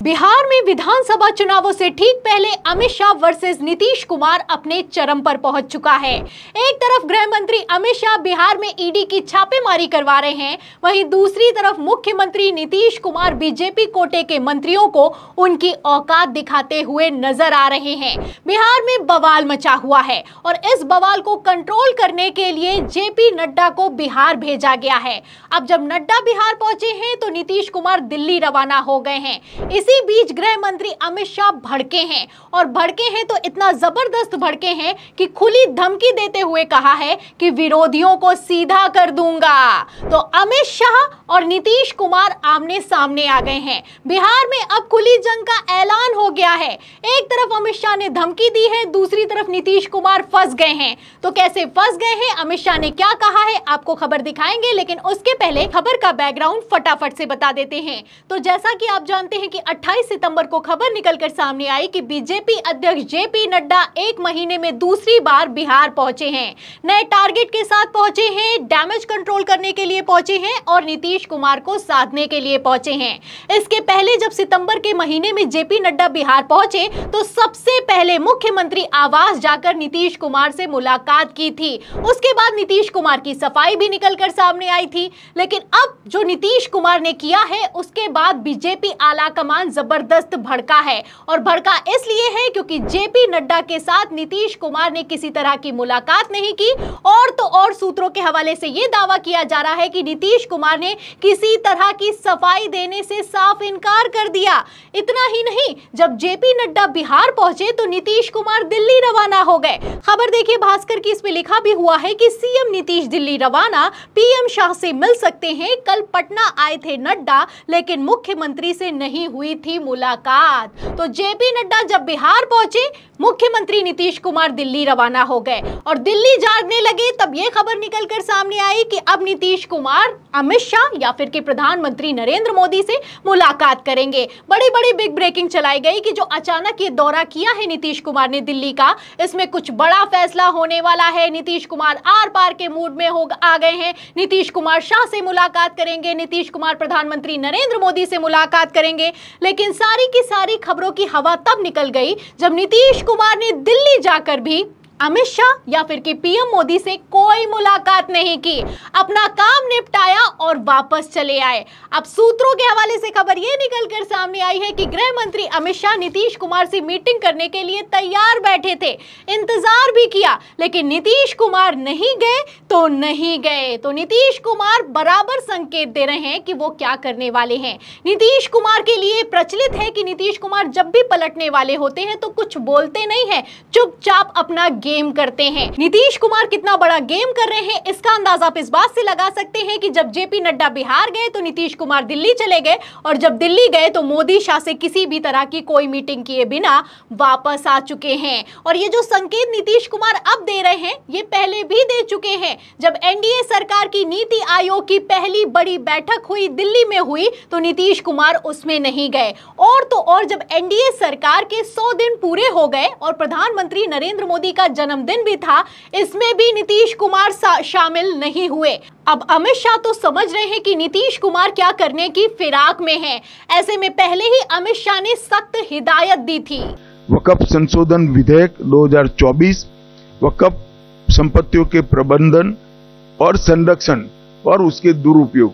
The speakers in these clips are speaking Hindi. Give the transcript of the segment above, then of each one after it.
बिहार में विधानसभा चुनावों से ठीक पहले अमित शाह वर्सेस नीतीश कुमार अपने चरम पर पहुंच चुका है। एक तरफ गृह मंत्री अमित शाह बिहार में ईडी की छापेमारी करवा रहे हैं, वहीं दूसरी तरफ मुख्यमंत्री नीतीश कुमार बीजेपी कोटे के मंत्रियों को उनकी औकात दिखाते हुए नजर आ रहे हैं। बिहार में बवाल मचा हुआ है और इस बवाल को कंट्रोल करने के लिए जेपी नड्डा को बिहार भेजा गया है। अब जब नड्डा बिहार पहुंचे हैं तो नीतीश कुमार दिल्ली रवाना हो गए हैं। इसी बीच गृह मंत्री अमित शाह भड़के हैं और भड़के हैं तो इतना जबरदस्त भड़के हैं कि खुली धमकी देते हुए कहा है कि विरोधियों को सीधा कर दूंगा। तो अमित शाह और नीतीश कुमार आमने सामने आ गए हैं। बिहार में अब खुली जंग का ऐलान हो गया है। एक तरफ अमित शाह ने धमकी दी है, दूसरी तरफ नीतीश कुमार फंस गए हैं। तो कैसे फंस गए हैं, अमित शाह ने क्या कहा है, आपको खबर दिखाएंगे, लेकिन उसके पहले खबर का बैकग्राउंड फटाफट से बता देते हैं। तो जैसा कि आप जानते हैं कि 28 सितंबर को खबर निकलकर सामने आई कि बीजेपी अध्यक्ष जेपी नड्डा एक महीने में दूसरी बार बिहार पहुंचे हैं। नए टारगेट के साथ पहुंचे हैं, डैमेज कंट्रोल करने के लिए पहुंचे हैं और नीतीश कुमार को साधने के लिए पहुंचे हैं। इसके पहले जब सितंबर के महीने में जेपी नड्डा बिहार पहुंचे तो सबसे पहले मुख्यमंत्री आवास जाकर नीतीश कुमार से मुलाकात की थी। उसके बाद नीतीश कुमार की सफाई भी निकलकर सामने आई थी। लेकिन अब जो नीतीश कुमार ने किया है उसके बाद बीजेपी आला कमान जबरदस्त भड़का है और भड़का इसलिए है क्योंकि जेपी नड्डा के साथ नीतीश कुमार ने किसी तरह की मुलाकात नहीं की और तो और सूत्रों के हवाले से यह दावा किया जा रहा है कि नीतीश कुमार ने किसी तरह की सफाई देने से साफ इनकार कर दिया। इतना ही नहीं, जब जेपी नड्डा बिहार पहुंचे तो नीतीश कुमार दिल्ली रवाना हो गए। खबर देखिए भास्कर की, इसमें लिखा भी हुआ है कि सीएम नीतीश दिल्ली रवाना, पीएम शाह से मिल सकते हैं। कल पटना आए थे नड्डा लेकिन मुख्यमंत्री से नहीं हुई थी मुलाकात। तो जेपी नड्डा जब बिहार पहुंचे, मुख्यमंत्री नीतीश कुमार दिल्ली रवाना हो गए और दिल्ली जाने लगे। तब यह खबर निकलकर सामने आई कि अब नीतीश कुमार अमित शाह या फिर कि प्रधानमंत्री नरेंद्र मोदी से मुलाकात करेंगे। बड़ी बड़ी बिग ब्रेकिंग चलाई गई कि जो अचानक ये दौरा किया है नीतीश कुमार ने दिल्ली का, इसमें कुछ बड़ा फैसला होने वाला है। नीतीश कुमार आर पार के मूड में आ गए हैं। नीतीश कुमार शाह से मुलाकात करेंगे, नीतीश कुमार प्रधानमंत्री नरेंद्र मोदी से मुलाकात करेंगे। लेकिन सारी की सारी खबरों की हवा तब निकल गई जब नीतीश कुमार ने दिल्ली जाकर भी अमित शाह या फिर कि पीएम मोदी से कोई मुलाकात नहीं की, अपना काम निपटाया और वापस चले आए। अब सूत्रों के हवाले से खबर यह निकलकर सामने आई है कि गृह मंत्री अमित शाह नीतीश कुमार से मीटिंग करने के लिए तैयार बैठे थे, इंतजार भी किया, लेकिन नीतीश कुमार नहीं गए तो नहीं गए। तो नीतीश कुमार बराबर संकेत दे रहे हैं कि वो क्या करने वाले हैं। नीतीश कुमार के लिए प्रचलित है कि नीतीश कुमार जब भी पलटने वाले होते हैं तो कुछ बोलते नहीं है, चुपचाप अपना गेम करते हैं। नीतीश कुमार कितना बड़ा गेम कर रहे हैं इसका अंदाजा आप इस बात से लगा सकते हैं कि जब जेपी नड्डा बिहार गए तो नीतीश कुमार दिल्ली चले गए और जब दिल्ली गए तो मोदी शाह से किसी भी तरह की कोई मीटिंग किए बिना वापस आ चुके हैं। और ये जो संकेत नीतीश कुमार अब दे रहे हैं ये पहले भी दे चुके हैं। जब एनडीए सरकार की नीति आयोग की पहली बड़ी बैठक हुई, दिल्ली में हुई, तो नीतीश कुमार उसमें नहीं गए। और तो और जब एनडीए सरकार के 100 दिन पूरे हो गए और प्रधानमंत्री नरेंद्र मोदी का जन्मदिन भी था, इसमें भी नीतीश कुमार शामिल नहीं हुए। अब अमित शाह तो समझ रहे हैं कि नीतीश कुमार क्या करने की फिराक में हैं। ऐसे में पहले ही अमित शाह ने सख्त हिदायत दी थी। वक्फ संशोधन विधेयक 2024 वक्फ संपत्तियों के प्रबंधन और संरक्षण और उसके दुरुपयोग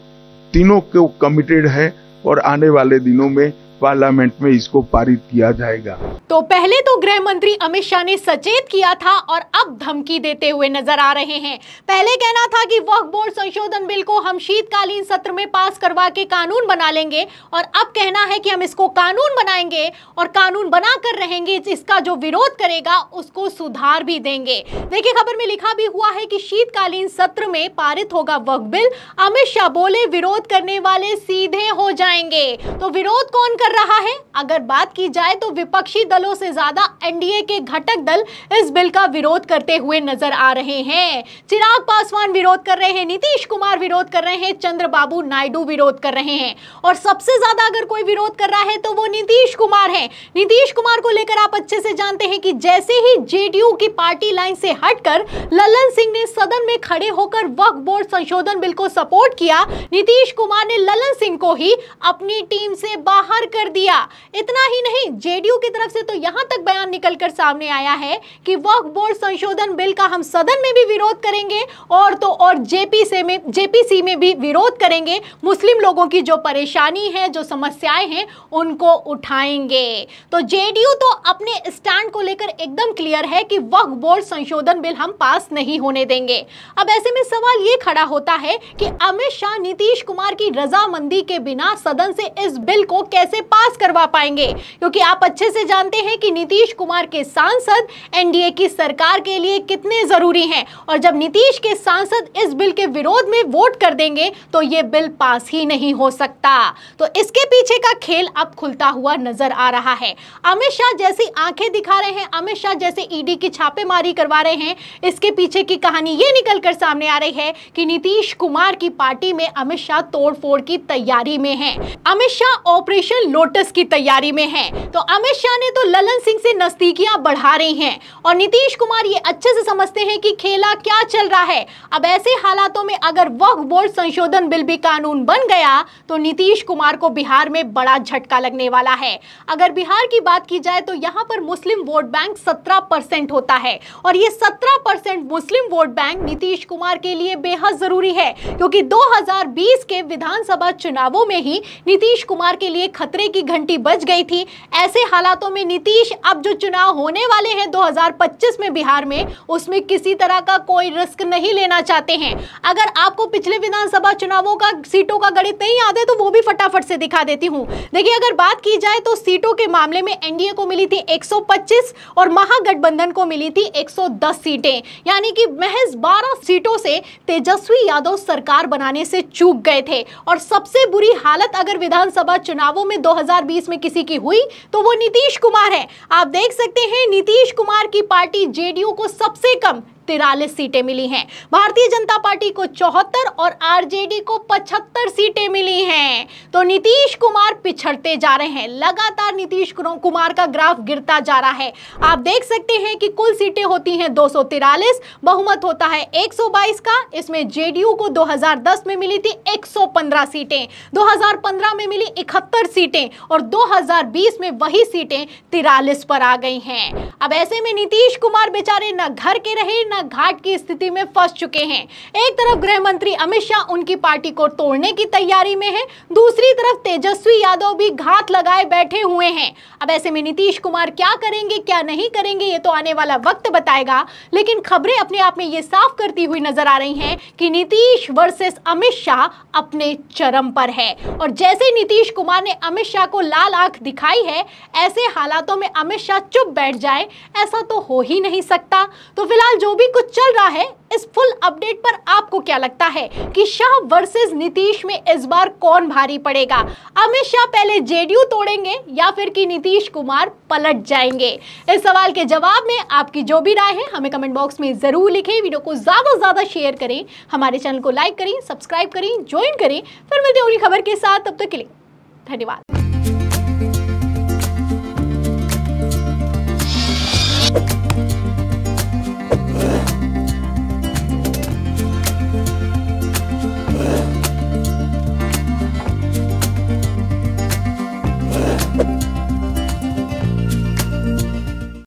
तीनों को कमिटेड है और आने वाले दिनों में पार्लियामेंट में इसको पारित किया जाएगा। तो पहले तो गृह मंत्री अमित शाह ने सचेत किया था और अब धमकी देते हुए नजर आ रहे हैं। पहले कहना था कि वक्फ बोर्ड संशोधन बिल को हम शीतकालीन सत्र में पास करवा के कानून बना लेंगे और अब कहना है कि हम इसको कानून बनाएंगे और कानून बनाकर रहेंगे, इसका जो विरोध करेगा उसको सुधार भी देंगे। देखिए खबर में लिखा भी हुआ है कि शीतकालीन सत्र में पारित होगा वक्फ बिल। अमित शाह बोले विरोध करने वाले सीधे हो जाएंगे। तो विरोध कौन कर रहा है? अगर बात की जाए तो विपक्षी दलों से ज्यादा एनडीए के घटक दल इस बिल का विरोध करते हुए नजर आ रहे हैं। चिराग पासवान विरोध कर रहे हैं, नीतीश कुमार विरोध कर रहे हैं, चंद्रबाबू नायडू विरोध कर रहे हैं और सबसे ज्यादा अगर कोई विरोध कर रहा है तो वो नीतीश कुमार है। नीतीश कुमार को लेकर आप अच्छे से जानते हैं कि जैसे ही जेडीयू की पार्टी लाइन से हटकर ललन सिंह ने सदन में खड़े होकर वक्फ बोर्ड संशोधन बिल को सपोर्ट किया, नीतीश कुमार ने ललन सिंह को ही अपनी टीम से बाहर कर कर दिया। इतना ही नहीं, जेडीयू की तरफ से तो यहां तक बयान निकलकर सामने आया है कि वक्फ बोर्ड संशोधन बिल का हम सदन में भी विरोध करेंगे और तो और जेपीसी में भी विरोध करेंगे। मुस्लिम लोगों की जो परेशानी है, जो समस्याएं हैं, उनको उठाएंगे। तो जेडीयू तो अपने स्टैंड को लेकर एकदम क्लियर है कि वक्फ बोर्ड संशोधन बिल हम पास नहीं होने देंगे। अब ऐसे में सवाल ये खड़ा होता है कि अमित शाह नीतीश कुमार की रजामंदी के बिना सदन से इस बिल को कैसे पास करवा पाएंगे, क्योंकि आप अच्छे से जानते हैं कि नीतीश कुमार के सांसद एनडीए की सरकार के लिए कितने जरूरी हैं, और जब नीतीश के सांसद इस बिल के विरोध में वोट कर देंगे तो यह बिल पास ही नहीं हो सकता। तो इसके पीछे का खेल अब खुलता हुआ नजर आ रहा है। अमित शाह जैसी आंखें दिखा रहे हैं, अमित शाह जैसे ईडी की छापेमारी करवा रहे हैं, इसके पीछे की कहानी यह निकलकर सामने आ रही है कि नीतीश कुमार की पार्टी में अमित शाह तोड़फोड़ की तैयारी में है। अमित शाह ऑपरेशन लोटस की तैयारी में है। तो अमित शाह ने तो ललन सिंह से नजदीकियां बढ़ा रही हैं और नीतीश कुमार ये अच्छे से समझते हैं कि खेला क्या चल रहा है। अब ऐसे हालातों में अगर वक्फ बोर्ड संशोधन बिल भी कानून बन गया तो नीतीश कुमार को बिहार में बड़ा झटका लगने वाला है। अगर बिहार की बात की जाए तो यहां पर मुस्लिम वोट बैंक 17% होता है और ये 17% मुस्लिम वोट बैंक नीतीश कुमार के लिए बेहद जरूरी है, क्योंकि 2020 के विधानसभा चुनावों में ही नीतीश कुमार के लिए खतरे की घंटी बज गई थी। ऐसे हालातों में नीतीश अब जो चुनाव होने वाले हैं 2025 में बिहार में, उसमें किसी तरह का कोई रिस्क नहीं लेना चाहते हैं। अगर आपको पिछले विधानसभा चुनावों का सीटों का गणित नहीं याद है तो वो भी फटाफट से दिखा देती हूं। देखिए, अगर बात की जाए तो सीटों के मामले में एनडीए को मिली थी 125 और महागठबंधन को मिली थी 110 सीटें, यानी कि महज 12 सीटों से तेजस्वी यादव सरकार बनाने से चूक गए थे। और सबसे बुरी हालत अगर विधानसभा चुनावों में 2020 में किसी की हुई तो वो नीतीश कुमार है। आप देख सकते हैं नीतीश कुमार की पार्टी जेडीयू को सबसे कम 43 सीटें मिली हैं, भारतीय जनता पार्टी को 74 और आरजेडी को 75 सीटें मिली हैं। तो नीतीश कुमार पिछड़ते जा रहे हैं, लगातार नीतीश कुमार का ग्राफ गिरता जा रहा है। आप देख सकते हैं कि कुल सीटें होती हैं 243, बहुमत होता है 122 का। इसमें जेडीयू को 2010 में मिली थी 115 सीटें, 2015 में मिली 71 सीटें और 2020 में वही सीटें 43 पर आ गई हैं। अब ऐसे में नीतीश कुमार बेचारे न घर के रहे न घाट की स्थिति में फंस चुके हैं। एक तरफ गृह मंत्री अमित शाह उनकी पार्टी को तोड़ने की तैयारी में है, दूसरी तरफ तेजस्वी यादव भी घात लगाए बैठे हुए हैं। अब ऐसे में नीतीश कुमार क्या करेंगे क्या नहीं करेंगे ये तो आने वाला वक्त बताएगा, लेकिन खबरें अपने आप में ये साफ करती हुई नजर आ रही हैं कि नीतीश वर्सेस अमित शाह अपने चरम पर है। और जैसे नीतीश कुमार ने अमित शाह को लाल आंख दिखाई है, ऐसे हालातों में अमित शाह चुप बैठ जाए ऐसा तो हो ही नहीं सकता। तो फिलहाल जो भी कुछ चल रहा है, इस फुल अपडेट पर आपको क्या लगता है कि शाह वर्सेस नीतीश में इस बार कौन भारी पड़ेगा? अमित शाह पहले जेडीयू तोड़ेंगे या फिर कि नीतीश कुमार पलट जाएंगे? इस सवाल के जवाब में आपकी जो भी राय है हमें कमेंट बॉक्स में जरूर लिखें। वीडियो को ज्यादा से ज्यादा शेयर करें, हमारे चैनल को लाइक करें, सब्सक्राइब करें, ज्वाइन करें। फिर मिलते हैं अगली खबर के साथ, तब तक के लिए धन्यवाद।